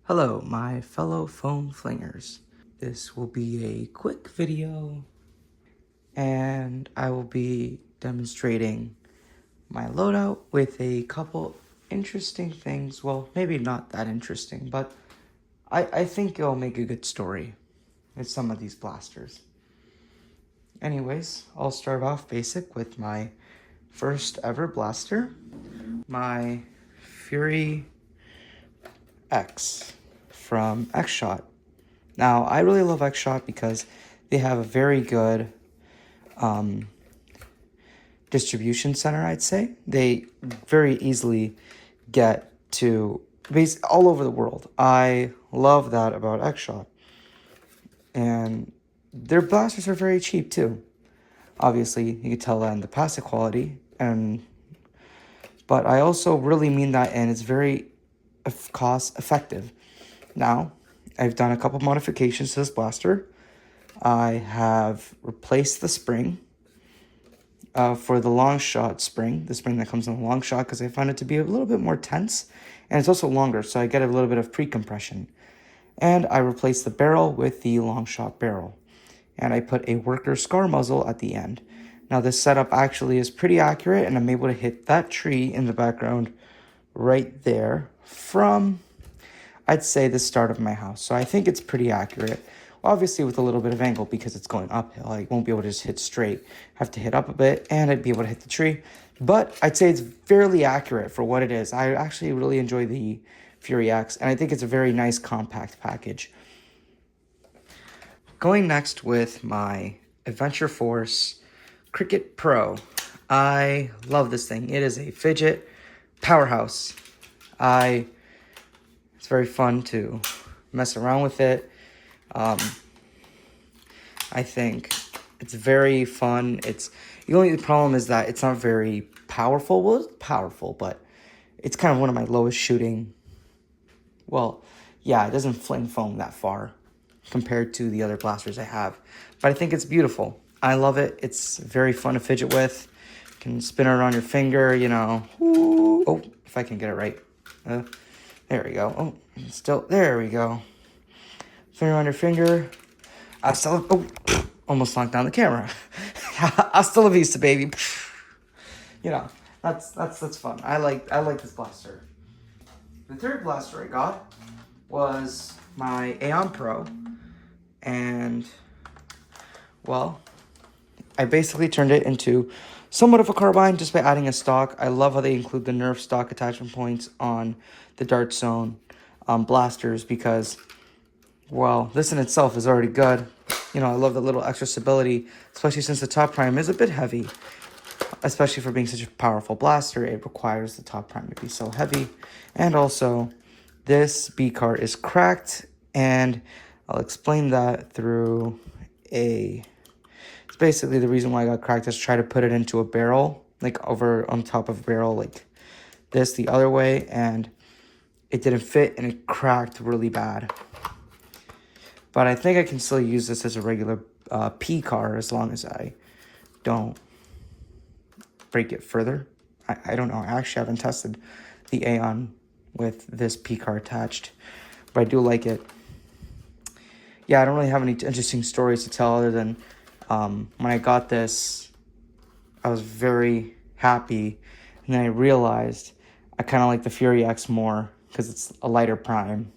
Hello, my fellow phone flingers. This will be a quick video and I will be demonstrating my loadout with a couple interesting things. Well, maybe not that interesting, but I think it'll make a good story with some of these blasters. Anyways, I'll start off basic with my first ever blaster, my Fury X from X-Shot. Now, I really love X-Shot because they have a very good distribution center, I'd say. They very easily get to all over the world. I love that about X-Shot. And their blasters are very cheap too. Obviously, you can tell that in the plastic quality. But I also really mean that, and it's very cost effective. Now, I've done a couple modifications to this blaster. I have replaced the spring for the long shot spring, the spring that comes in the long shot, because I found it to be a little bit more tense, and it's also longer, so I get a little bit of pre-compression. And I replaced the barrel with the long shot barrel, and I put a worker scar muzzle at the end. Now this setup actually is pretty accurate, and I'm able to hit that tree in the background right there from, I'd say, the start of my house. So I think it's pretty accurate. Obviously with a little bit of angle because it's going uphill. I won't be able to just hit straight. I have to hit up a bit and I'd be able to hit the tree. But I'd say it's fairly accurate for what it is. I actually really enjoy the Fury X, and I think it's a very nice compact package. Going next with my Adventure Force Cricket Pro. I love this thing. It is a fidget powerhouse. It's very fun to mess around with it. I think it's very fun. The only problem is that it's not very powerful. Well, it's powerful, but it's kind of one of my lowest shooting. Well, yeah, it doesn't fling foam that far compared to the other blasters I have. But I think it's beautiful. I love it. It's very fun to fidget with. You can spin it around your finger, you know. Ooh. Oh, if I can get it right. There we go. Oh, there we go. Finger on your finger. Almost knocked down the camera. Hasta la vista, baby. You know, that's fun. I like this blaster. The third blaster I got was my Aeon Pro, and well, I basically turned it into somewhat of a carbine just by adding a stock. I love how they include the Nerf stock attachment points on the Dart Zone blasters because, well, this in itself is already good. You know, I love the little extra stability, especially since the top prime is a bit heavy. Especially for being such a powerful blaster, it requires the top prime to be so heavy. And also, this B-card is cracked, and I'll explain that through it's basically the reason why I got cracked is try to put it into a barrel, like over on top of a barrel like this the other way, and it didn't fit and it cracked really bad. But I think I can still use this as a regular P car as long as I don't break it further. I don't know. I actually haven't tested the Aeon with this P car attached, but I do like it. Yeah, I don't really have any interesting stories to tell other than when I got this, I was very happy, and then I realized I kind of like the Fury X more because it's a lighter prime.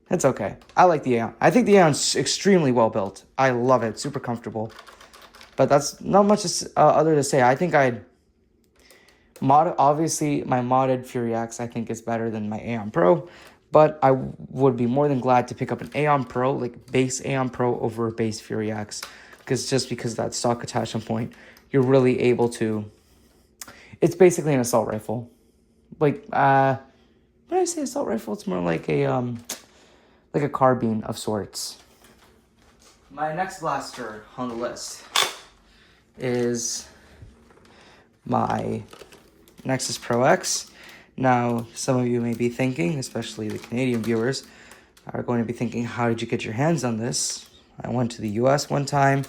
It's okay. I like the Aeon. I think the Aeon's extremely well built. I love it. Super comfortable. But that's not much other to say. I think obviously, my modded Fury X I think is better than my Aeon Pro. But I would be more than glad to pick up an Aeon Pro, like base Aeon Pro over a base Fury X. Because of that stock attachment point, you're really able to... It's basically an assault rifle. Like, when I say assault rifle, it's more like a carbine of sorts. My next blaster on the list is my Nexus Pro X. Now, some of you may be thinking, especially the Canadian viewers, are going to be thinking, how did you get your hands on this? I went to the US one time,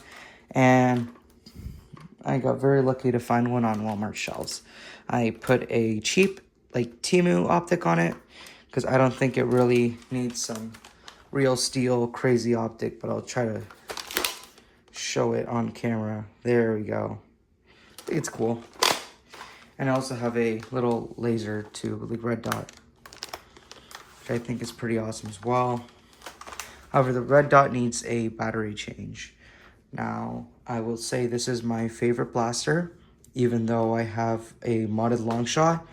and I got very lucky to find one on Walmart shelves. I put a cheap, like Temu optic on it, because I don't think it really needs some real steel crazy optic, but I'll try to show it on camera. There we go. I think it's cool. And I also have a little laser too, like red dot, which I think is pretty awesome as well. However, the red dot needs a battery change. Now, I will say this is my favorite blaster, even though I have a modded long shot.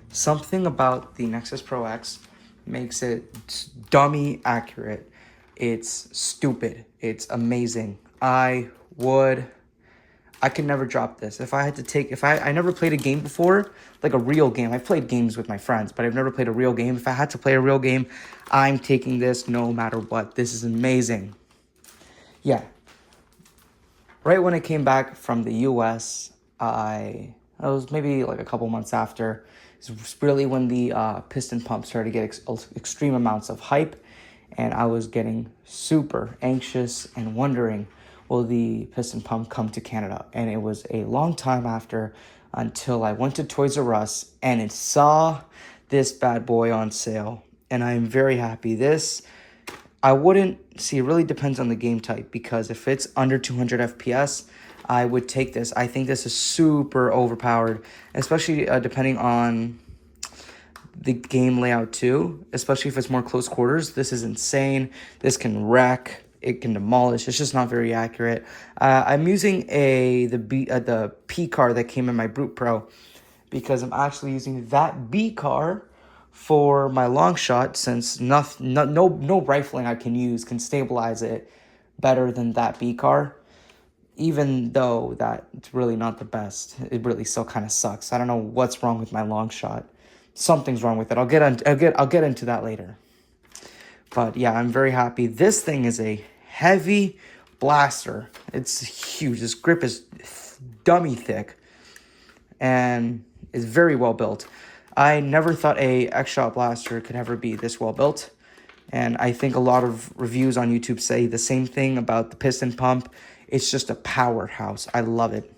Something about the Nexus Pro X makes it dummy accurate. It's stupid. It's amazing. I could never drop this. I never played a game before, like a real game. I've played games with my friends, but I've never played a real game. If I had to play a real game, I'm taking this no matter what. This is amazing. Yeah. Right when I came back from the US, I was maybe like a couple months after. It's really when the piston pump started to get extreme amounts of hype, and I was getting super anxious and wondering, will the piston pump come to Canada? And it was a long time after until I went to Toys R Us and it saw this bad boy on sale. And I'm very happy. I wouldn't see, it really depends on the game type, because if it's under 200 FPS, I would take this. I think this is super overpowered, especially depending on the game layout too, especially if it's more close quarters. This is insane. This can wreck. It can demolish. It's just not very accurate. I'm using the P car that came in my Brute Pro, because I'm actually using that B car for my long shot, since no rifling I can use can stabilize it better than that B car. Even though that's really not the best, it really still kind of sucks. I don't know what's wrong with my long shot. Something's wrong with it. I'll get into that later. But yeah, I'm very happy. This thing is a heavy blaster. It's huge. This grip is dummy thick and is very well built. I never thought a X-Shot blaster could ever be this well built. And I think a lot of reviews on YouTube say the same thing about the piston pump. It's just a powerhouse. I love it.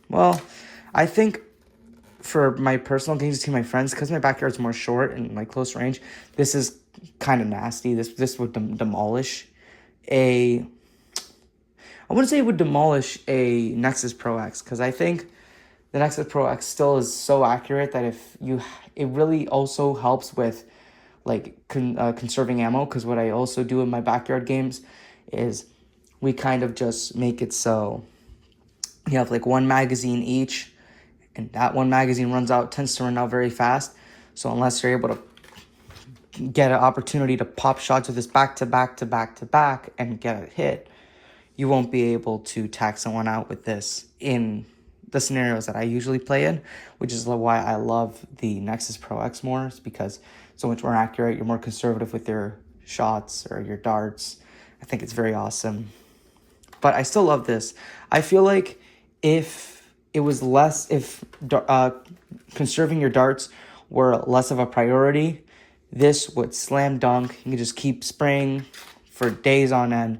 Well, I think for my personal games to see my friends, because my backyard's more short and like close range, this is kind of nasty. This would demolish I wouldn't say it would demolish a Nexus Pro X, because I think the Nexus Pro X still is so accurate that it really also helps with like conserving ammo. Because what I also do in my backyard games is we kind of just make it so you have like one magazine each, and that one magazine tends to run out very fast. So unless you're able to get an opportunity to pop shots with this back to back and get a hit, you won't be able to tag someone out with this in the scenarios that I usually play in, which is why I love the Nexus Pro X more. It's because it's so much more accurate. You're more conservative with your shots or your darts. I think it's very awesome. But I still love this. I feel like if conserving your darts were less of a priority, this would slam dunk. You can just keep spraying for days on end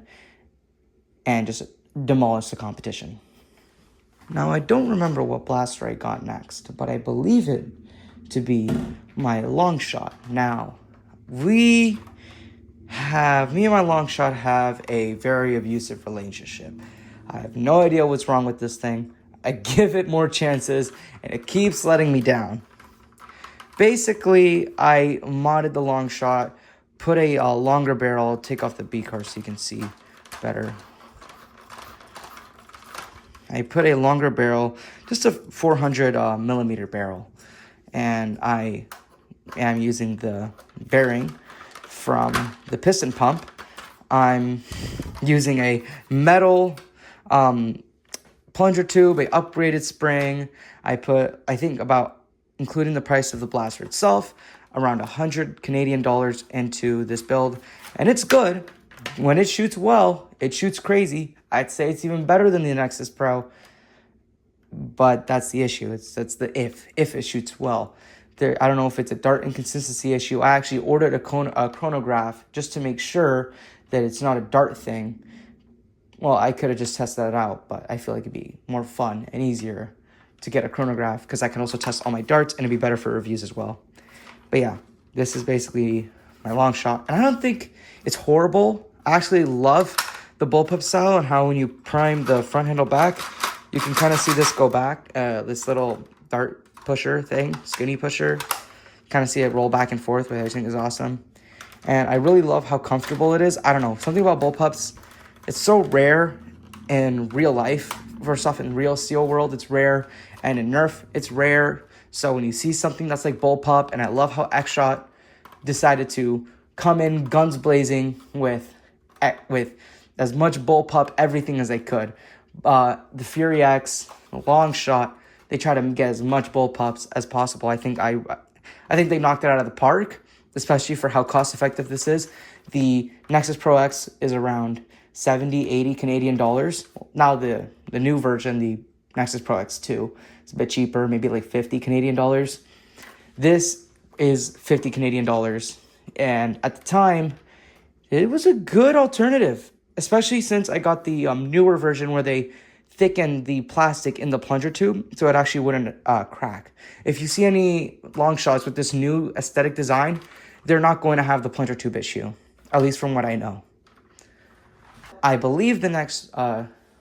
and just demolish the competition. Now, I don't remember what blaster I got next, but I believe it to be my long shot. Now, me and my long shot have a very abusive relationship. I have no idea what's wrong with this thing. I give it more chances, and it keeps letting me down. Basically, I modded the long shot, put a longer barrel. I'll take off the B car so you can see better. I put a longer barrel, just a 400 millimeter barrel, and I am using the bearing from the piston pump. I'm using a metal plunger tube, a upgraded spring. I think about, including the price of the blaster itself, around 100 Canadian dollars into this build, and it's good. When it shoots well, it shoots crazy. I'd say it's even better than the Nexus Pro, but that's the issue. That's the if it shoots well. I don't know if it's a dart inconsistency issue. I actually ordered a chronograph just to make sure that it's not a dart thing. Well, I could have just tested that out, but I feel like it'd be more fun and easier to get a chronograph, because I can also test all my darts and it'd be better for reviews as well. But yeah, this is basically my long shot. And I don't think it's horrible. I actually love the bullpup style and how when you prime the front handle back, you can kind of see this go back, this little dart pusher thing, skinny pusher. Kind of see it roll back and forth, which I think is awesome. And I really love how comfortable it is. I don't know, something about bullpups, it's so rare in real life. First off, in real steel world, it's rare. And in Nerf, it's rare. So when you see something that's like bullpup, and I love how X-Shot decided to come in guns blazing with as much bullpup everything as they could. The Fury X, the long shot, they try to get as much bullpups as possible. I think they knocked it out of the park, especially for how cost effective this is. The Nexus Pro X is around 70, 80 Canadian dollars. Now the new version, the Nexus Pro X2, it's a bit cheaper, maybe like 50 Canadian dollars. This is 50 Canadian dollars. And at the time, it was a good alternative, especially since I got the newer version where they thickened the plastic in the plunger tube so it actually wouldn't crack. If you see any long shots with this new aesthetic design, they're not going to have the plunger tube issue, at least from what I know. I believe the next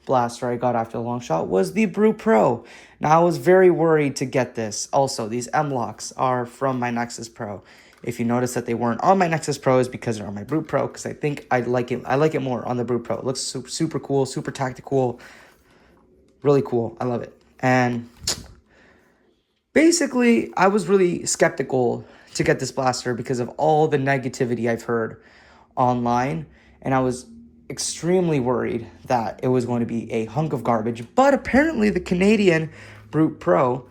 blaster I got after the long shot was the Brute Pro. Now I was very worried to get this. Also, these M-locks are from my Nexus Pro. If you notice that they weren't on my Nexus Pro, is because they're on my Brute Pro, because I think I like it more on the Brute Pro. It looks super cool, super tactical, really cool. I love it. And basically, I was really skeptical to get this blaster because of all the negativity I've heard online, and I was extremely worried that it was going to be a hunk of garbage. But apparently the Canadian Brute Pro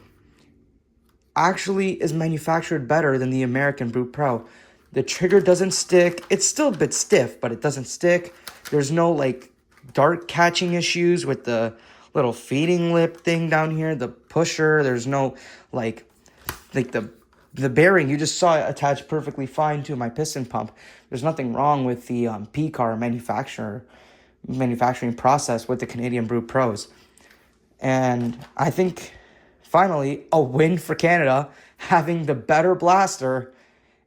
actually is manufactured better than the American Brute Pro. The trigger doesn't stick. It's still a bit stiff, but it doesn't stick. There's no like dart catching issues with the little feeding lip thing down here, the pusher. There's no like the bearing. You just saw it attached perfectly fine to my piston pump. There's nothing wrong with the P-car manufacturing process with the Canadian Brute Pros. And I think finally a win for Canada, having the better blaster.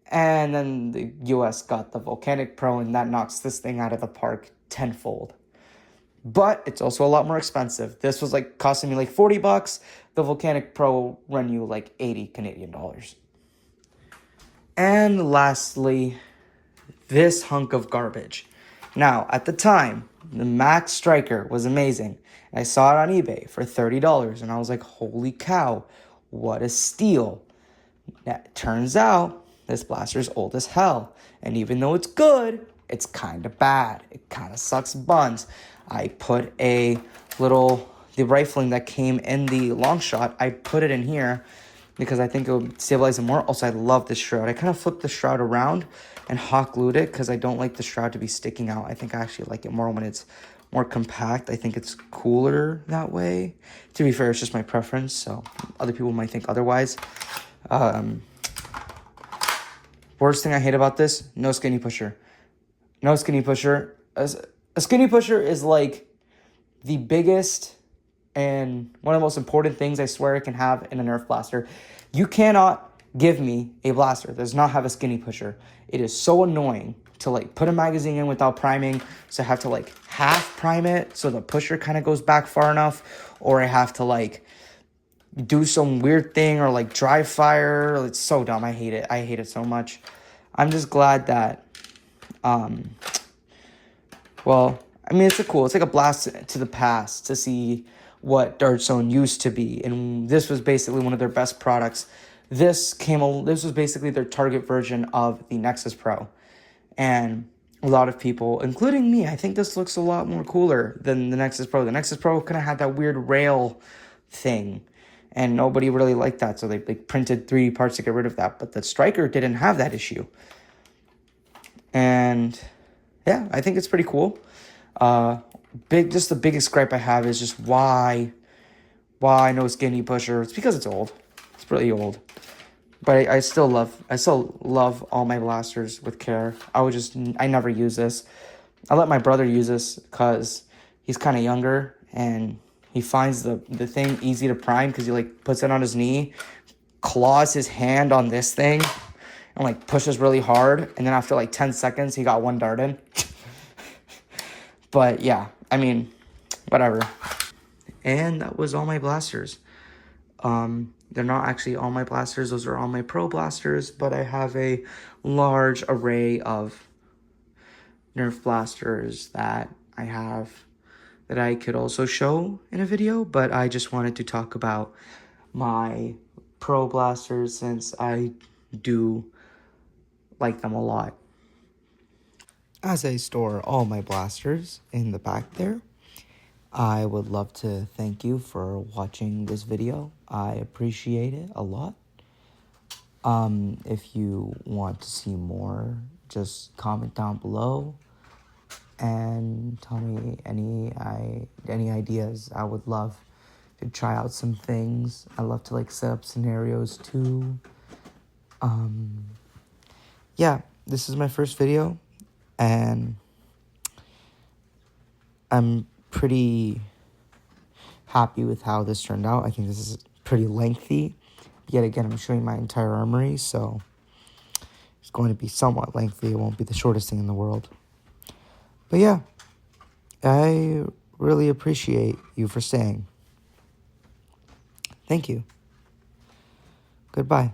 And then the US got the Volcanic Pro, and that knocks this thing out of the park tenfold. But it's also a lot more expensive. This was like costing me like $40. The Volcanic Pro run you like 80 Canadian dollars. And lastly, this hunk of garbage. Now, at the time, the Max Striker was amazing. I saw it on eBay for $30, and I was like, holy cow, what a steal. Now, it turns out this blaster's old as hell. And even though it's good, it's kind of bad. It kind of sucks buns. I put the rifling that came in the long shot, I put it in here because I think it would stabilize it more. Also, I love this shroud. I kind of flipped the shroud around and hot glued it because I don't like the shroud to be sticking out. I think I actually like it more when it's more compact. I think it's cooler that way. To be fair, it's just my preference, so other people might think otherwise. Worst thing I hate about this, no skinny pusher. No skinny pusher. A skinny pusher is like the biggest and one of the most important things I swear I can have in a Nerf blaster. You cannot give me a blaster that does not have a skinny pusher. It is so annoying to like put a magazine in without priming, so I have to like half prime it so the pusher kind of goes back far enough, or I have to like do some weird thing or like dry fire. It's so dumb. I hate it. I hate it so much. I'm just glad that well, I mean, it's like a blast to the past to see what Dart Zone used to be, and this was basically one of their best products. This was basically their target version of the Nexus Pro, and a lot of people, including me, I think this looks a lot more cooler than the Nexus Pro. The Nexus Pro kind of had that weird rail thing, and nobody really liked that, so they printed 3D parts to get rid of that. But the Striker didn't have that issue, and yeah, I think it's pretty cool. Just the biggest gripe I have is just why no skinny pusher. It's because it's old. It's really old. But I still love all my blasters with care. I never use this. I let my brother use this because he's kind of younger and he finds the thing easy to prime because he like puts it on his knee, claws his hand on this thing, and like pushes really hard, and then after like 10 seconds he got one dart in. But yeah, I mean, whatever. And that was all my blasters. They're not actually all my blasters, those are all my pro blasters, but I have a large array of Nerf blasters that I have that I could also show in a video, but I just wanted to talk about my pro blasters since I do like them a lot. As I store all my blasters in the back there, I would love to thank you for watching this video. I appreciate it a lot. If you want to see more, just comment down below and tell me any ideas. I would love to try out some things. I love to like set up scenarios too. Yeah, this is my first video, and I'm pretty happy with how this turned out. I think this is pretty lengthy. Yet again, I'm showing my entire armory, so it's going to be somewhat lengthy. It won't be the shortest thing in the world. But yeah, I really appreciate you for staying. Thank you. Goodbye.